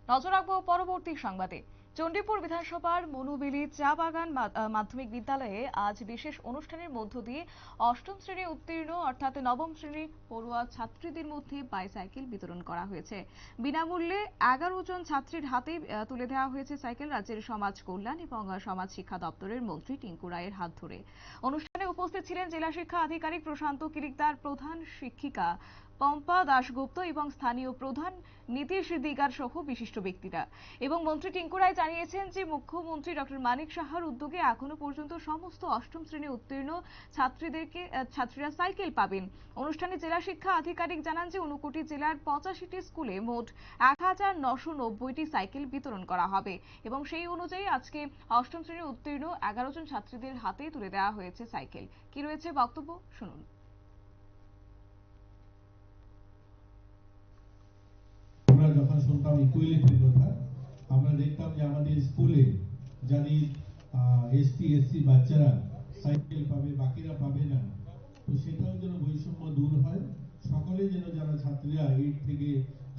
নজর রাখবো পরবর্তী সংবাদে। চণ্ডীপুর বিধানসভার মনুবেলি চা বাগান মাধ্যমিক বিদ্যালয়ে আজ বিশেষ অনুষ্ঠানের মধ্য দিয়ে অষ্টম শ্রেণী উত্তীর্ণ অর্থাৎ নবম শ্রেণীর পড়ুয়া ছাত্রীদের মধ্যে বাইসাইকেল বিতরণ করা হয়েছে। বিনামূল্যে 11 জন ছাত্রীর হাতে তুলে দেওয়া হয়েছে সাইকেল রাজ্যের সমাজ কল্যাণ এবং সমাজ শিক্ষা দপ্তরের মন্ত্রী টিঙ্কু রায়ের হাত ধরে। অনুষ্ঠানে উপস্থিত ছিলেন জেলা শিক্ষা আধিকারিক প্রশান্ত কিরিকদার, প্রধান শিক্ষিকা পম্পা দাশগুপ্ত এবং স্থানীয় প্রধান নীতিশ দিগার সহ বিশিষ্ট ব্যক্তিরা। এবং মন্ত্রী টিঙ্কু রায় জানিয়েছেন যে মুখ্যমন্ত্রী ডক্টর মানিক সাহার উদ্যোগে এখনো পর্যন্ত সমস্ত অষ্টম শ্রেণী উত্তীর্ণ ছাত্রীরা সাইকেল পাবেন। অনুষ্ঠানে জেলা শিক্ষা আধিকারিক জানান যে ঊনকোটি জেলার 85টি স্কুলে মোট 1990টি সাইকেল বিতরণ করা হবে এবং সেই অনুযায়ী আজকে অষ্টম শ্রেণী উত্তীর্ণ 11 জন ছাত্রীদের হাতে তুলে দেওয়া হয়েছে সাইকেল। কি রয়েছে বক্তব্য শুনুন। আমরা যখন শুনতাম ইকুয়ালিটির কথা, আমরা দেখতাম যে আমাদের স্কুলে যাদের এসটি এসসি বাচ্চারা সাইকেল পাবে, বাকিরা পাবে না। তো সেটাও যেন বৈষম্য দূর হয়, সকলে যেন যারা ছাত্রীরা 8 থেকে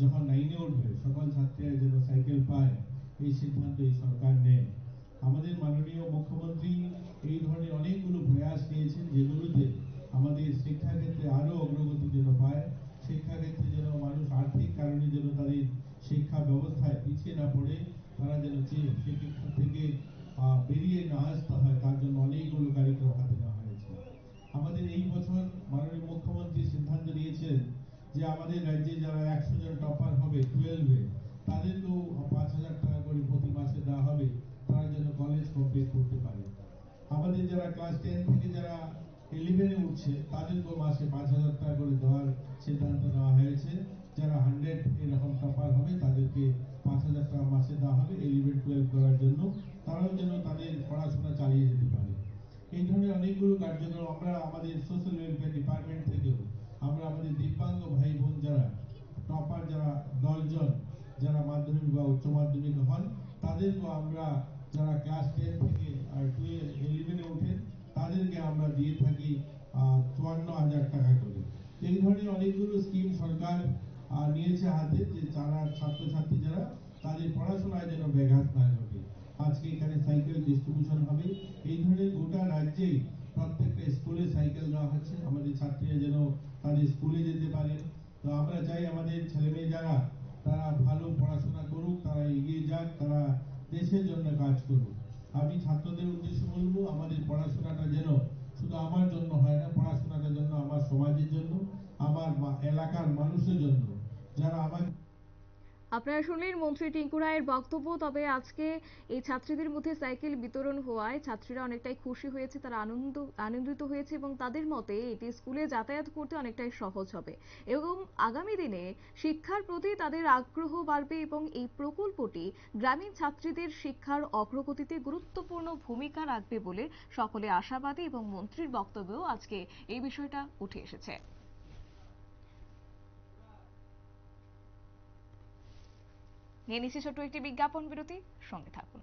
যখন 9-এ উঠবে সকল ছাত্রীরা যেন সাইকেল পায়, এই সিদ্ধান্ত এই সরকার নেয়। আমাদের মাননীয় মুখ্যমন্ত্রী এই ধরনের অনেকগুলো প্রয়াস নিয়েছেন, যেগুলোতে আমাদের শিক্ষাক্ষেত্রে আরো অগ্রগতি যেন পায়, শিক্ষাক্ষেত্রে যেন মানুষ আর্থিক কারণে যেন তাদের শিক্ষা ব্যবস্থায় পিছিয়ে না পড়ে, তারা যেন শিক্ষা থেকে বেরিয়ে না আসতে হয়, তার জন্য অনেকগুলো কার্যক্রম হাতে নেওয়া হয়েছে। আমাদের এই বছর মাননীয় মুখ্যমন্ত্রী সিদ্ধান্ত নিয়েছেন যে আমাদের রাজ্যে যারা 100 জন টপার হবে 12-এ, তাদেরকেও 5,000 টাকা করে প্রতি মাসে দেওয়া হবে, তারা যেন কলেজ কমপ্লিট করতে পারে। আমাদের যারা ক্লাস 10 থেকে যারা 11-এ উঠছে, তাদেরকেও মাসে 5,000 টাকা করে দেওয়ার সিদ্ধান্ত নেওয়া হয়েছে। যারা 100 এরকম টপার হবে তাদেরকে 5,000 টাকা মাসে দেওয়া হবে 11-12 করার জন্য, তারাও যেন তাদের পড়াশোনা চালিয়ে যেতে পারে। এই ধরনের অনেকগুলো কার্যক্রম আমরা আমাদের সোশ্যাল ওয়েলফেয়ার ডিপার্টমেন্ট থেকেও আমরা আমাদের দিব্যাঙ্গ ভাই বোন যারা টপার, যারা 10 জন যারা মাধ্যমিক বা উচ্চ মাধ্যমিক হন, তাদেরকেও আমরা যারা ক্লাস 10 থেকে আর 11-এ ওঠেন, তাদেরকে আমরা দিয়ে থাকি 54,000 টাকা করে। এই ধরনের অনেকগুলো স্কিম সরকার নিয়েছে হাতে, যে যারা ছাত্রছাত্রী যারা তাদের পড়াশোনায় যেন ব্যাঘাত না ঘটে। আজকে এখানে সাইকেল ডিস্ট্রিবিউশন হবে, এই ধরনের গোটা রাজ্যেই প্রত্যেকটা স্কুলে সাইকেল দেওয়া হচ্ছে, আমাদের ছাত্রীরা যেন তাদের স্কুলে যেতে পারে। তো আমরা চাই আমাদের ছেলে মেয়ে যারা তারা ভালো পড়াশোনা করুক, তারা এগিয়ে যাক, তারা দেশের জন্য কাজ করুক। আমি ছাত্রদের উদ্দেশ্যে বলবো, আমাদের পড়াশোনাটা যেন শুধু আমার জন্য হয় না, পড়াশোনাটার জন্য আমার সমাজের জন্য, আমার এলাকার মানুষের জন্য, যারা আমার। আপনারা শুনলেন মন্ত্রী টিঙ্কু রায়ের বক্তব্য। তবে আজকে এই ছাত্রীদের মধ্যে সাইকেল বিতরণ হওয়ায় ছাত্রীরা অনেকটাই খুশি হয়েছে, তারা আনন্দিত হয়েছে এবং তাদের মতে এটি স্কুলে যাতায়াত করতে অনেকটাই সহজ হবে এবং আগামী দিনে শিক্ষার প্রতি তাদের আগ্রহ বাড়বে এবং এই প্রকল্পটি গ্রামীণ ছাত্রীদের শিক্ষার অগ্রগতিতে গুরুত্বপূর্ণ ভূমিকা রাখবে বলে সকলে আশাবাদী এবং মন্ত্রীর বক্তব্যেও আজকে এই বিষয়টা উঠে এসেছে। নিয়ে নিচ্ছি ছোট্ট একটি বিজ্ঞাপন বিরতি, সঙ্গে থাকুন।